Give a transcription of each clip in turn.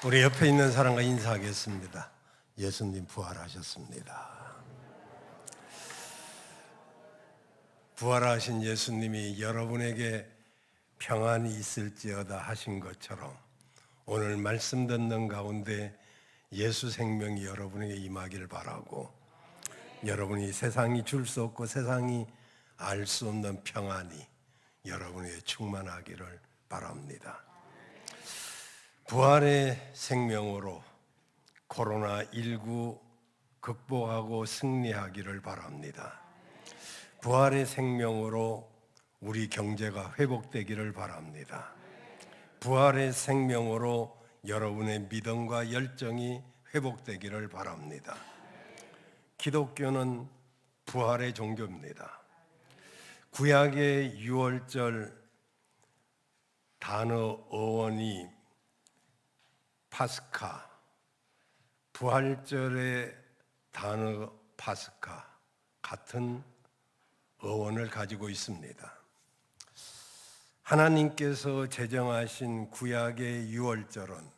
우리 옆에 있는 사람과 인사하겠습니다. 예수님 부활하셨습니다. 부활하신 예수님이 여러분에게 평안이 있을지어다 하신 것처럼 오늘 말씀 듣는 가운데 예수 생명이 여러분에게 임하기를 바라고, 여러분이 세상이 줄 수 없고 세상이 알 수 없는 평안이 여러분에게 충만하기를 바랍니다. 부활의 생명으로 코로나19 극복하고 승리하기를 바랍니다. 부활의 생명으로 우리 경제가 회복되기를 바랍니다. 부활의 생명으로 여러분의 믿음과 열정이 회복되기를 바랍니다. 기독교는 부활의 종교입니다. 구약의 유월절 단어 어원이 파스카, 부활절의 단어 파스카 같은 어원을 가지고 있습니다. 하나님께서 제정하신 구약의 유월절은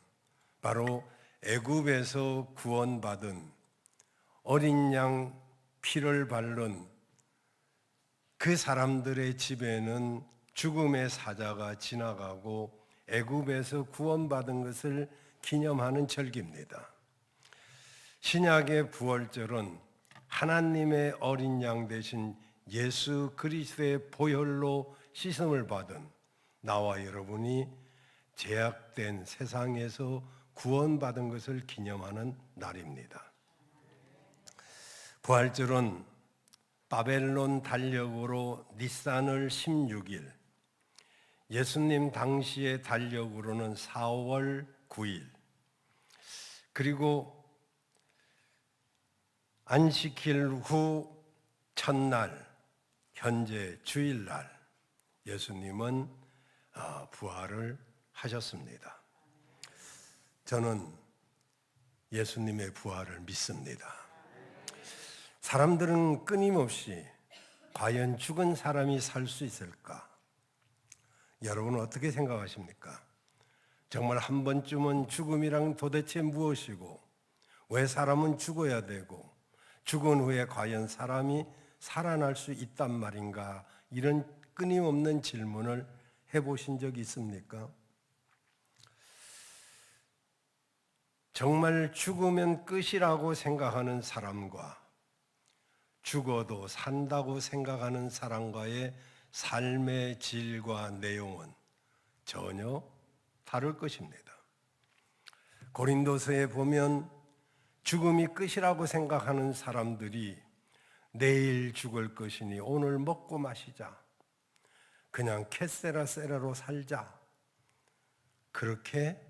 바로 애굽에서 구원받은 어린 양 피를 바른 그 사람들의 집에는 죽음의 사자가 지나가고 애굽에서 구원받은 것을 기념하는 절기입니다. 신약의 부활절은 하나님의 어린 양 되신 예수 그리스도의 보혈로 씻음을 받은 나와 여러분이 제약된 세상에서 구원받은 것을 기념하는 날입니다. 부활절은 바벨론 달력으로 니산월 16일, 예수님 당시의 달력으로는 4월 9일, 그리고 안식일 후 첫날, 현재 주일날 예수님은 부활을 하셨습니다. 저는 예수님의 부활을 믿습니다. 사람들은 끊임없이 과연 죽은 사람이 살 수 있을까? 여러분은 어떻게 생각하십니까? 정말 한 번쯤은 죽음이란 도대체 무엇이고, 왜 사람은 죽어야 되고, 죽은 후에 과연 사람이 살아날 수 있단 말인가? 이런 끊임없는 질문을 해보신 적이 있습니까? 정말 죽으면 끝이라고 생각하는 사람과 죽어도 산다고 생각하는 사람과의 삶의 질과 내용은 전혀 다를 것입니다. 고린도서에 보면 죽음이 끝이라고 생각하는 사람들이 내일 죽을 것이니 오늘 먹고 마시자, 그냥 캐세라 세라로 살자, 그렇게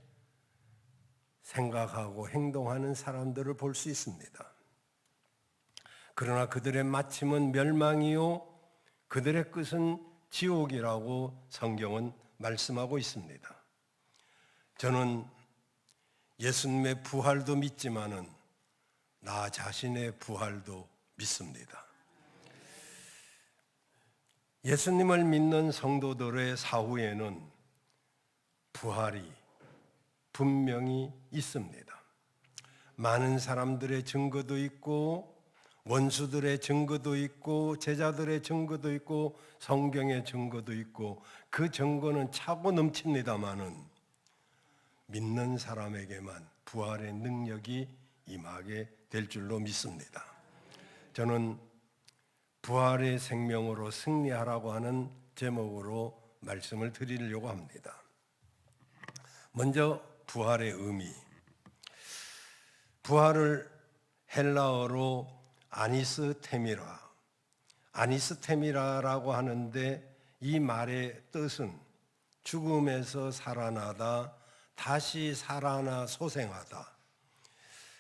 생각하고 행동하는 사람들을 볼 수 있습니다. 그러나 그들의 마침은 멸망이요 그들의 끝은 지옥이라고 성경은 말씀하고 있습니다. 저는 예수님의 부활도 믿지만은 나 자신의 부활도 믿습니다. 예수님을 믿는 성도들의 사후에는 부활이 분명히 있습니다. 많은 사람들의 증거도 있고, 원수들의 증거도 있고, 제자들의 증거도 있고, 성경의 증거도 있고, 그 증거는 차고 넘칩니다마는 믿는 사람에게만 부활의 능력이 임하게 될 줄로 믿습니다. 저는 부활의 생명으로 승리하라고 하는 제목으로 말씀을 드리려고 합니다. 먼저 부활의 의미. 부활을 헬라어로 아니스테미라라고 하는데, 이 말의 뜻은 죽음에서 살아나다, 다시 살아나 소생하다,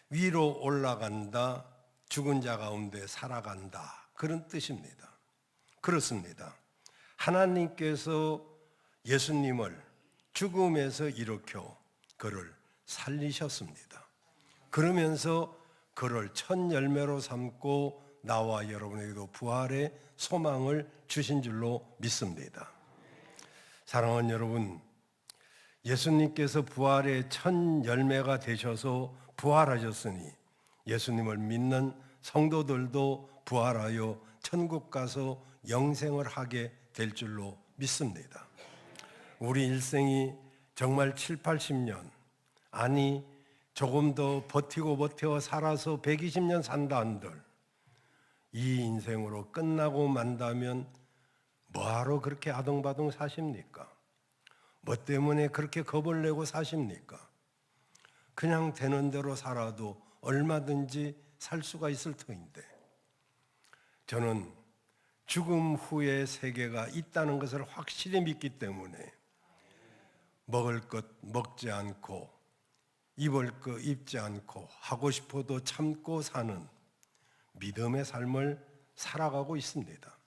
위로 올라간다, 죽은 자 가운데 살아간다, 그런 뜻입니다. 그렇습니다. 하나님께서 예수님을 죽음에서 일으켜 그를 살리셨습니다. 그러면서 그를 첫 열매로 삼고 나와 여러분에게도 부활의 소망을 주신 줄로 믿습니다. 사랑하는 여러분, 예수님께서 부활의 첫 열매가 되셔서 부활하셨으니 예수님을 믿는 성도들도 부활하여 천국 가서 영생을 하게 될 줄로 믿습니다. 우리 일생이 정말 7, 80년, 아니 조금 더 버티고 살아서 120년 산다 한들 이 인생으로 끝나고 만다면 뭐하러 그렇게 아등바등 사십니까? 뭐 때문에 그렇게 겁을 내고 사십니까? 그냥 되는 대로 살아도 얼마든지 살 수가 있을 터인데, 저는 죽음 후의 세계가 있다는 것을 확실히 믿기 때문에 먹을 것 먹지 않고 입을 것 입지 않고 하고 싶어도 참고 사는 믿음의 삶을 살아가고 있습니다.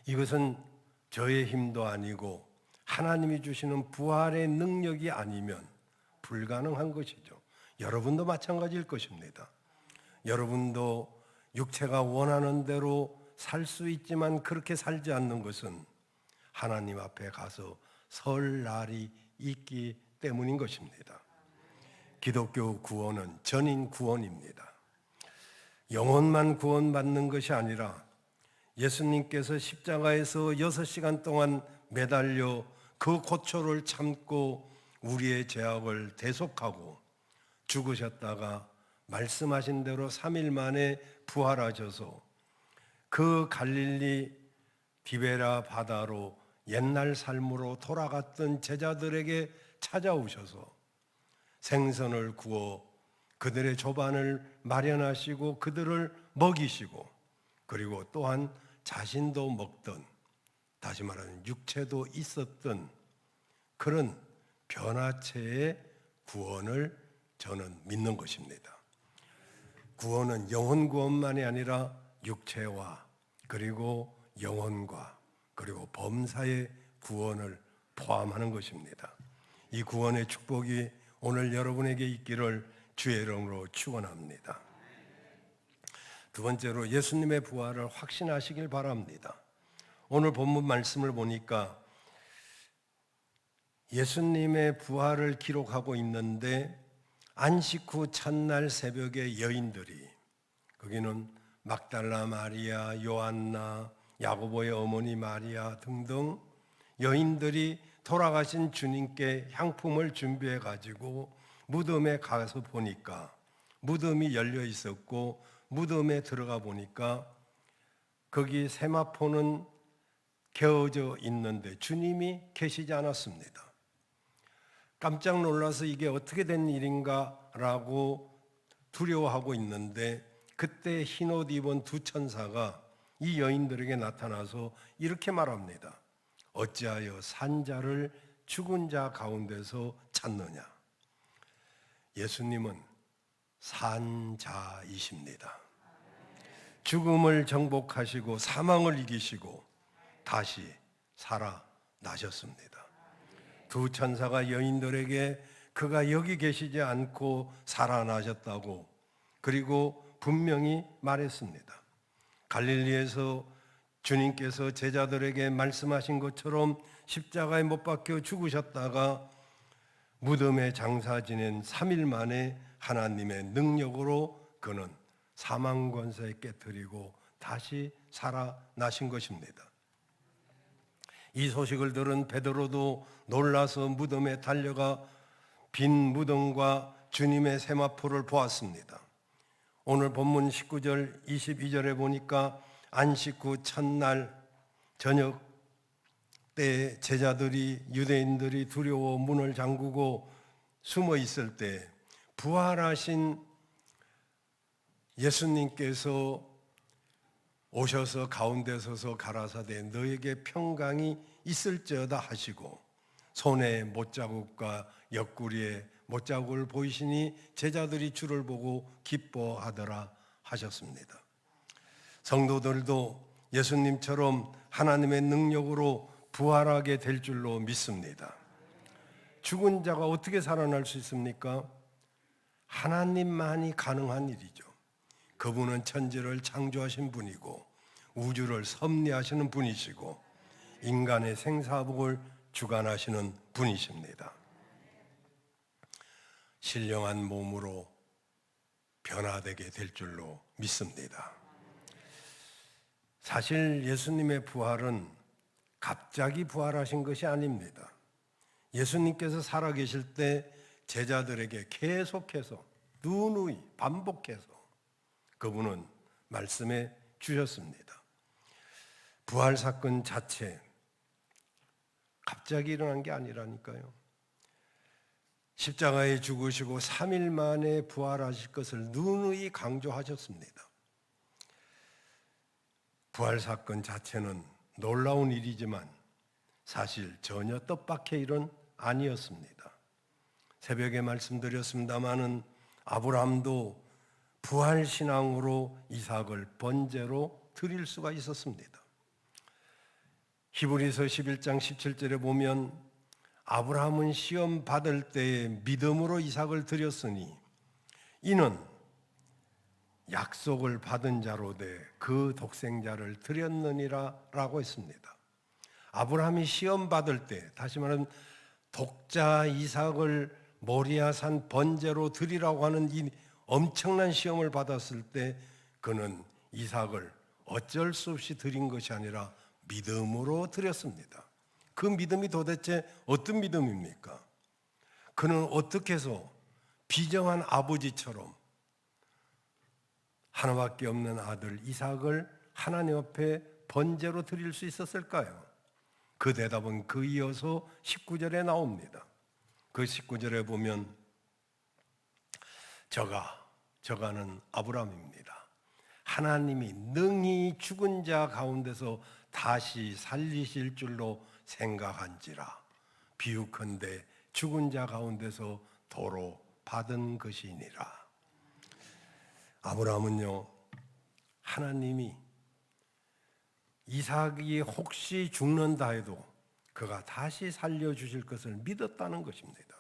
이것은 저의 힘도 아니고 하나님이 주시는 부활의 능력이 아니면 불가능한 것이죠. 여러분도 마찬가지일 것입니다. 여러분도 육체가 원하는 대로 살 수 있지만 그렇게 살지 않는 것은 하나님 앞에 가서 설 날이 있기 때문인 것입니다. 기독교 구원은 전인 구원입니다. 영혼만 구원받는 것이 아니라 예수님께서 십자가에서 6시간 동안 매달려 그 고초를 참고 우리의 죄악을 대속하고 죽으셨다가 말씀하신 대로 3일 만에 부활하셔서 그 갈릴리 디베라 바다로 옛날 삶으로 돌아갔던 제자들에게 찾아오셔서 생선을 구워 그들의 조반을 마련하시고 그들을 먹이시고 그리고 또한 자신도 먹던, 다시 말하면 육체도 있었던 그런 변화체의 구원을 저는 믿는 것입니다. 구원은 영혼 구원만이 아니라 육체와 그리고 영혼과 그리고 범사의 구원을 포함하는 것입니다. 이 구원의 축복이 오늘 여러분에게 있기를 주의 이름으로 축원합니다. 두 번째로 예수님의 부활을 확신하시길 바랍니다. 오늘 본문 말씀을 보니까 예수님의 부활을 기록하고 있는데 안식 후 첫날 새벽에 여인들이, 거기는 막달라 마리아, 요한나, 야고보의 어머니 마리아 등등 여인들이 돌아가신 주님께 향품을 준비해 가지고 무덤에 가서 보니까 무덤이 열려 있었고 무덤에 들어가 보니까 거기 세마포는 개어져 있는데 주님이 계시지 않았습니다. 깜짝 놀라서 이게 어떻게 된 일인가라고 두려워하고 있는데 그때 흰옷 입은 두 천사가 이 여인들에게 나타나서 이렇게 말합니다. 어찌하여 산자를 죽은 자 가운데서 찾느냐? 예수님은 산자이십니다. 죽음을 정복하시고 사망을 이기시고 다시 살아나셨습니다. 두 천사가 여인들에게 그가 여기 계시지 않고 살아나셨다고 그리고 분명히 말했습니다. 갈릴리에서 주님께서 제자들에게 말씀하신 것처럼 십자가에 못 박혀 죽으셨다가 무덤에 장사 지낸 3일 만에 하나님의 능력으로 그는 사망 권세 깨뜨리고 다시 살아나신 것입니다. 이 소식을 들은 베드로도 놀라서 무덤에 달려가 빈 무덤과 주님의 세마포를 보았습니다. 오늘 본문 19절 22절에 보니까 안식 후 첫날 저녁 때 제자들이 유대인들이 두려워 문을 잠그고 숨어 있을 때 부활하신 예수님께서 오셔서 가운데 서서 가라사대 너에게 평강이 있을지어다 하시고 손에 못자국과 옆구리에 못자국을 보이시니 제자들이 주를 보고 기뻐하더라 하셨습니다. 성도들도 예수님처럼 하나님의 능력으로 부활하게 될 줄로 믿습니다. 죽은 자가 어떻게 살아날 수 있습니까? 하나님만이 가능한 일이죠. 그분은 천지를 창조하신 분이고 우주를 섭리하시는 분이시고 인간의 생사복을 주관하시는 분이십니다. 신령한 몸으로 변화되게 될 줄로 믿습니다. 사실 예수님의 부활은 갑자기 부활하신 것이 아닙니다. 예수님께서 살아계실 때 제자들에게 계속해서 누누이 반복해서 그분은 말씀해 주셨습니다. 부활 사건 자체 갑자기 일어난 게 아니라니까요. 십자가에 죽으시고 3일 만에 부활하실 것을 누누이 강조하셨습니다. 부활 사건 자체는 놀라운 일이지만 사실 전혀 뜻밖의 일은 아니었습니다. 새벽에 말씀드렸습니다마는 아브라함도 부활 신앙으로 이삭을 번제로 드릴 수가 있었습니다. 히브리서 11장 17절에 보면 아브라함은 시험 받을 때에 믿음으로 이삭을 드렸으니 이는 약속을 받은 자로 돼 그 독생자를 드렸느니라 라고 했습니다. 아브라함이 시험 받을 때, 다시 말하면 독자 이삭을 모리아산 번제로 드리라고 하는 이 엄청난 시험을 받았을 때 그는 이삭을 어쩔 수 없이 드린 것이 아니라 믿음으로 드렸습니다. 그 믿음이 도대체 어떤 믿음입니까? 그는 어떻게 해서 비정한 아버지처럼 하나밖에 없는 아들 이삭을 하나님 앞에 번제로 드릴 수 있었을까요? 그 대답은 그 이어서 19절에 나옵니다. 그 19절에 보면 저가는 아브라함입니다. 하나님이 능히 죽은 자 가운데서 다시 살리실 줄로 생각한지라 비유컨대 죽은 자 가운데서 도로 받은 것이니라. 아브라함은요, 하나님이 이삭이 혹시 죽는다 해도 그가 다시 살려주실 것을 믿었다는 것입니다.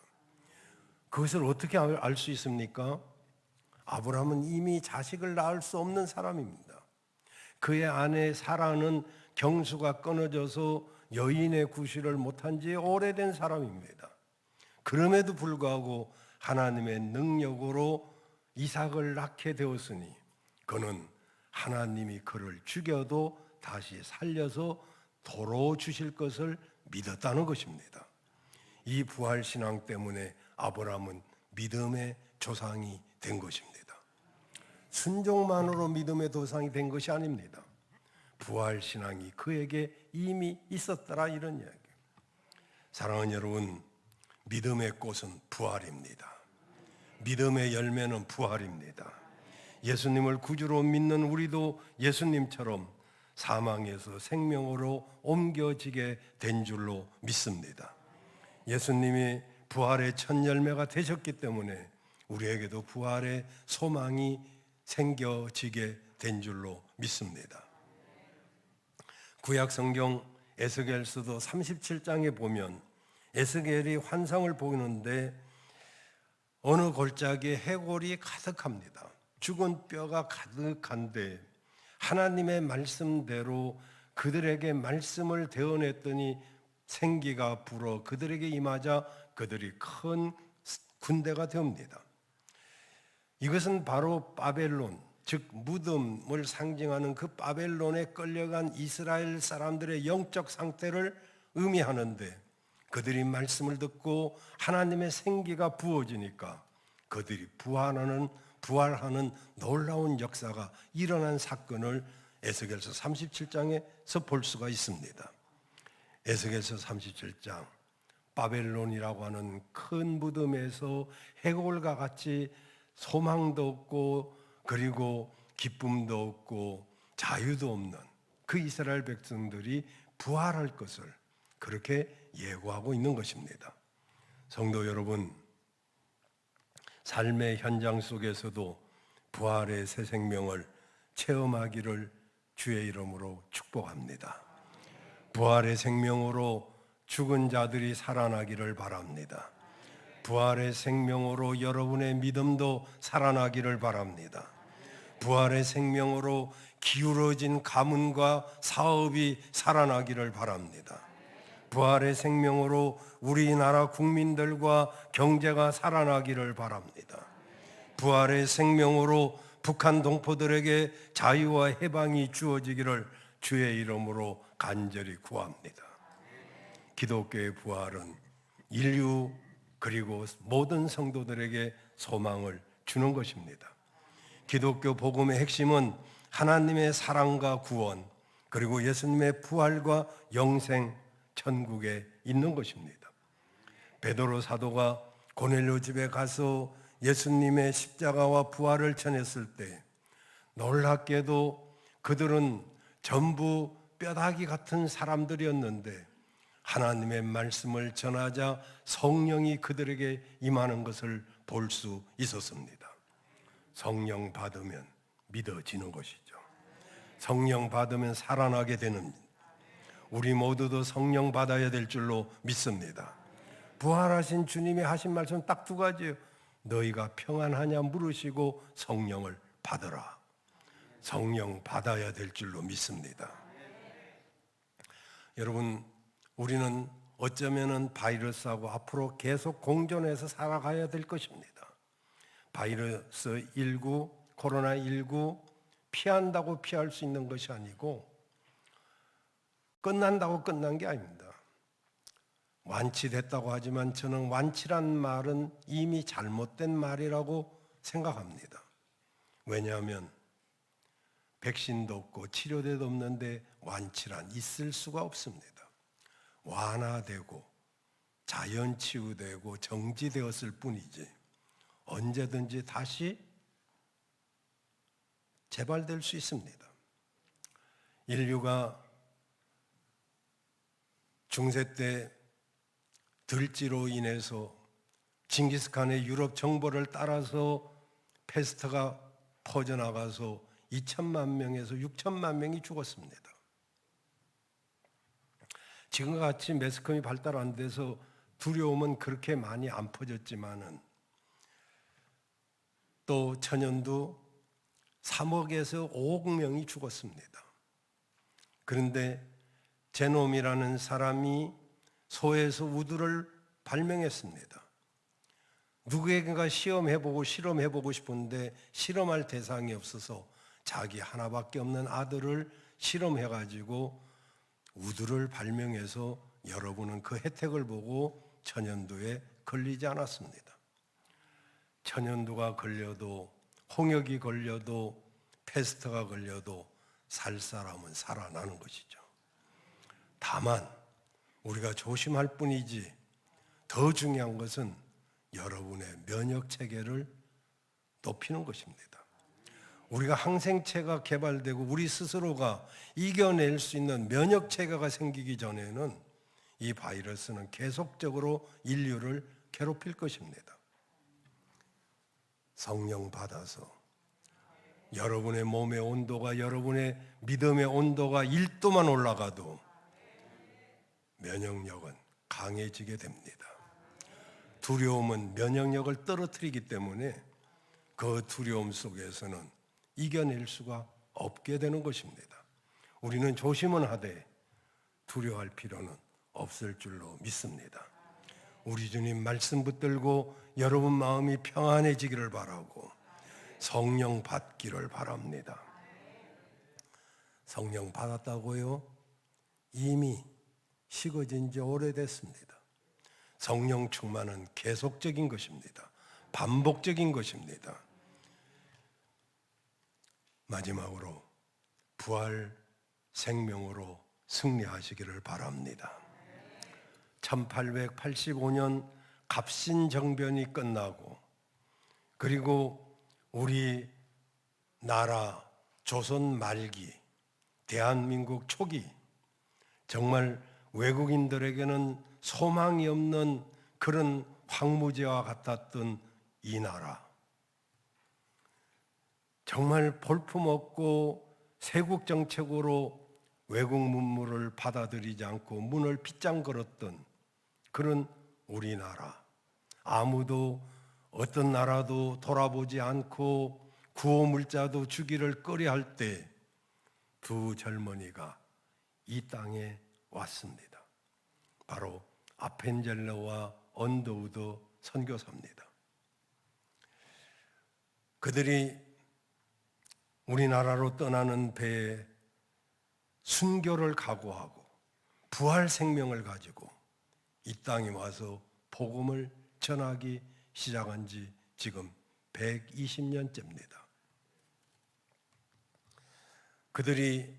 그것을 어떻게 알 수 있습니까? 아브라함은 이미 자식을 낳을 수 없는 사람입니다. 그의 아내 사라는 경수가 끊어져서 여인의 구실을 못한 지 오래된 사람입니다. 그럼에도 불구하고 하나님의 능력으로 이삭을 낳게 되었으니 그는 하나님이 그를 죽여도 다시 살려서 도로 주실 것을 믿었다는 것입니다. 이 부활신앙 때문에 아브라함은 믿음의 조상이 된 것입니다. 순종만으로 믿음의 조상이 된 것이 아닙니다. 부활신앙이 그에게 이미 있었더라, 이런 이야기예요. 사랑하는 여러분, 믿음의 꽃은 부활입니다. 믿음의 열매는 부활입니다. 예수님을 구주로 믿는 우리도 예수님처럼 사망에서 생명으로 옮겨지게 된 줄로 믿습니다. 예수님이 부활의 첫 열매가 되셨기 때문에 우리에게도 부활의 소망이 생겨지게 된 줄로 믿습니다. 구약 성경 에스겔서도 37장에 보면 에스겔이 환상을 보는데 어느 골짜기에 해골이 가득합니다. 죽은 뼈가 가득한데 하나님의 말씀대로 그들에게 말씀을 대언했더니 생기가 불어 그들에게 임하자 그들이 큰 군대가 됩니다. 이것은 바로 바벨론, 즉 무덤을 상징하는 그 바벨론에 끌려간 이스라엘 사람들의 영적 상태를 의미하는데 그들이 말씀을 듣고 하나님의 생기가 부어지니까 그들이 부활하는 놀라운 역사가 일어난 사건을 에스겔서 37장에서 볼 수가 있습니다. 에스겔서 37장, 바벨론이라고 하는 큰 무덤에서 해골과 같이 소망도 없고 그리고 기쁨도 없고 자유도 없는 그 이스라엘 백성들이 부활할 것을 그렇게 예고하고 있는 것입니다. 성도 여러분, 삶의 현장 속에서도 부활의 새 생명을 체험하기를 주의 이름으로 축복합니다. 부활의 생명으로 죽은 자들이 살아나기를 바랍니다. 부활의 생명으로 여러분의 믿음도 살아나기를 바랍니다. 부활의 생명으로 기울어진 가문과 사업이 살아나기를 바랍니다. 부활의 생명으로 우리나라 국민들과 경제가 살아나기를 바랍니다. 부활의 생명으로 북한 동포들에게 자유와 해방이 주어지기를 주의 이름으로 간절히 구합니다. 기독교의 부활은 인류 그리고 모든 성도들에게 소망을 주는 것입니다. 기독교 복음의 핵심은 하나님의 사랑과 구원, 그리고 예수님의 부활과 영생, 천국에 있는 것입니다. 베드로 사도가 고넬료 집에 가서 예수님의 십자가와 부활을 전했을 때 놀랍게도 그들은 전부 뼈다귀 같은 사람들이었는데 하나님의 말씀을 전하자 성령이 그들에게 임하는 것을 볼 수 있었습니다. 성령 받으면 믿어지는 것이죠. 성령 받으면 살아나게 되는, 우리 모두도 성령 받아야 될 줄로 믿습니다. 부활하신 주님이 하신 말씀 딱 두 가지예요. 너희가 평안하냐 물으시고 성령을 받으라. 성령 받아야 될 줄로 믿습니다. 여러분, 우리는 어쩌면은 바이러스하고 앞으로 계속 공존해서 살아가야 될 것입니다. 바이러스 19, 코로나19 피한다고 피할 수 있는 것이 아니고 끝난다고 끝난 게 아닙니다. 완치됐다고 하지만 저는 완치란 말은 이미 잘못된 말이라고 생각합니다. 왜냐하면 백신도 없고 치료제도 없는데 완치란 있을 수가 없습니다. 완화되고 자연치유되고 정지되었을 뿐이지 언제든지 다시 재발될 수 있습니다. 인류가 중세 때 들쥐로 인해서 징기스칸의 유럽 정벌을 따라서 패스트가 퍼져나가서 2천만 명에서 6천만 명이 죽었습니다. 지금과 같이 매스컴이 발달 안 돼서 두려움은 그렇게 많이 안 퍼졌지만은 또 천연두 3억에서 5억 명이 죽었습니다. 그런데 제놈이라는 사람이 소에서 우두를 발명했습니다. 누구에게가 시험해보고 실험해보고 싶은데 실험할 대상이 없어서 자기 하나밖에 없는 아들을 실험해가지고 우두를 발명해서 여러분은 그 혜택을 보고 천연두에 걸리지 않았습니다. 천연두가 걸려도 홍역이 걸려도 패스트가 걸려도 살 사람은 살아나는 것이죠. 다만 우리가 조심할 뿐이지 더 중요한 것은 여러분의 면역 체계를 높이는 것입니다. 우리가 항생체가 개발되고 우리 스스로가 이겨낼 수 있는 면역 체계가 생기기 전에는 이 바이러스는 계속적으로 인류를 괴롭힐 것입니다. 성령 받아서 여러분의 몸의 온도가, 여러분의 믿음의 온도가 1도만 올라가도 면역력은 강해지게 됩니다. 두려움은 면역력을 떨어뜨리기 때문에 그 두려움 속에서는 이겨낼 수가 없게 되는 것입니다. 우리는 조심은 하되 두려워할 필요는 없을 줄로 믿습니다. 우리 주님 말씀 붙들고 여러분 마음이 평안해지기를 바라고 성령 받기를 바랍니다. 성령 받았다고요? 이미 식어진 지 오래됐습니다. 성령 충만은 계속적인 것입니다. 반복적인 것입니다. 마지막으로 부활 생명으로 승리하시기를 바랍니다. 1885년 갑신정변이 끝나고 그리고 우리 나라 조선 말기, 대한민국 초기 정말 외국인들에게는 소망이 없는 그런 황무지와 같았던 이 나라, 정말 볼품없고 세국 정책으로 외국 문물을 받아들이지 않고 문을 빗장 걸었던 그런 우리나라, 아무도 어떤 나라도 돌아보지 않고 구호물자도 주기를 꺼려할 때 두 젊은이가 이 땅에 왔습니다. 바로 아펜젤러와 언더우드 선교사입니다. 그들이 우리나라로 떠나는 배에 순교를 각오하고 부활 생명을 가지고 이 땅에 와서 복음을 전하기 시작한 지 지금 120년째입니다. 그들이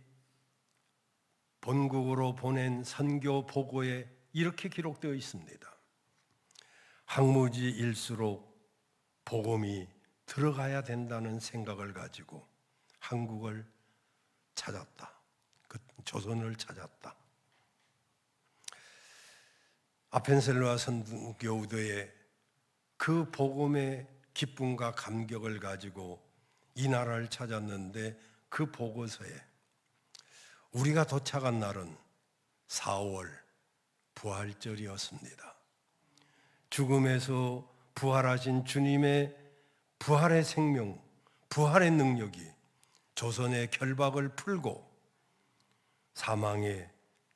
본국으로 보낸 선교 보고에 이렇게 기록되어 있습니다. 항무지일수록 복음이 들어가야 된다는 생각을 가지고 한국을 찾았다. 그 조선을 찾았다. 아펜셀러와 선교우드의 그 복음의 기쁨과 감격을 가지고 이 나라를 찾았는데 그 보고서에 우리가 도착한 날은 4월 부활절이었습니다. 죽음에서 부활하신 주님의 부활의 생명, 부활의 능력이 조선의 결박을 풀고 사망의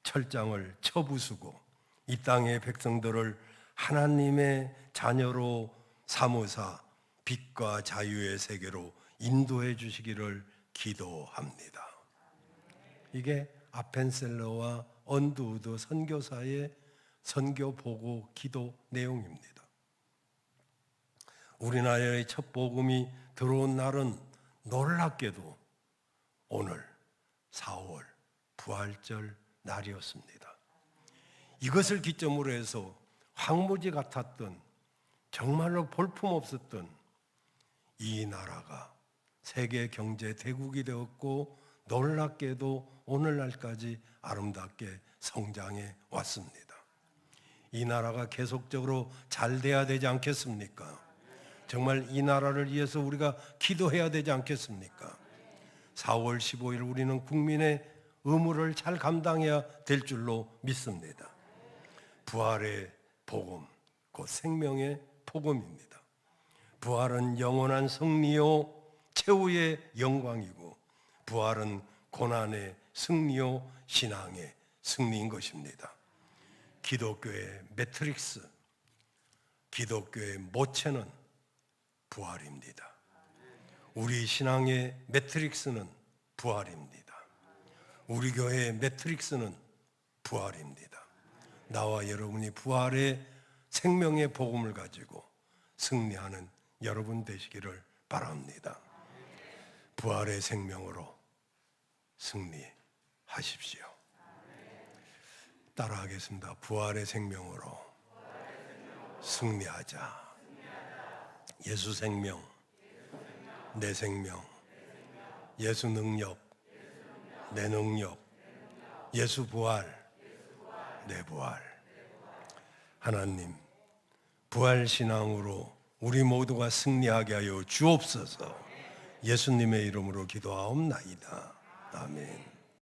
철장을 쳐부수고 이 땅의 백성들을 하나님의 자녀로 삼으사 빛과 자유의 세계로 인도해 주시기를 기도합니다. 이게 아펜셀러와 언더우드 선교사의 선교 보고 기도 내용입니다. 우리나라의 첫 복음이 들어온 날은 놀랍게도 오늘 4월 부활절 날이었습니다. 이것을 기점으로 해서 황무지 같았던 정말로 볼품없었던 이 나라가 세계 경제 대국이 되었고 놀랍게도 오늘날까지 아름답게 성장해 왔습니다. 이 나라가 계속적으로 잘 돼야 되지 않겠습니까? 정말 이 나라를 위해서 우리가 기도해야 되지 않겠습니까? 4월 15일 우리는 국민의 의무를 잘 감당해야 될 줄로 믿습니다. 부활의 복음, 곧 생명의 복음입니다. 부활은 영원한 승리요 최후의 영광이고 부활은 고난의 승리요 신앙의 승리인 것입니다. 기독교의 매트릭스, 기독교의 모체는 부활입니다. 우리 신앙의 매트릭스는 부활입니다. 우리 교회의 매트릭스는 부활입니다. 나와 여러분이 부활의 생명의 복음을 가지고 승리하는 여러분 되시기를 바랍니다. 부활의 생명으로 승리하십시오. 따라하겠습니다. 부활의 생명으로 승리하자. 예수 생명, 내 생명, 예수 능력, 내 능력, 예수 부활, 내 부활. 하나님, 부활 신앙으로 우리 모두가 승리하게 하여 주옵소서. 예수님의 이름으로 기도하옵나이다. 아멘.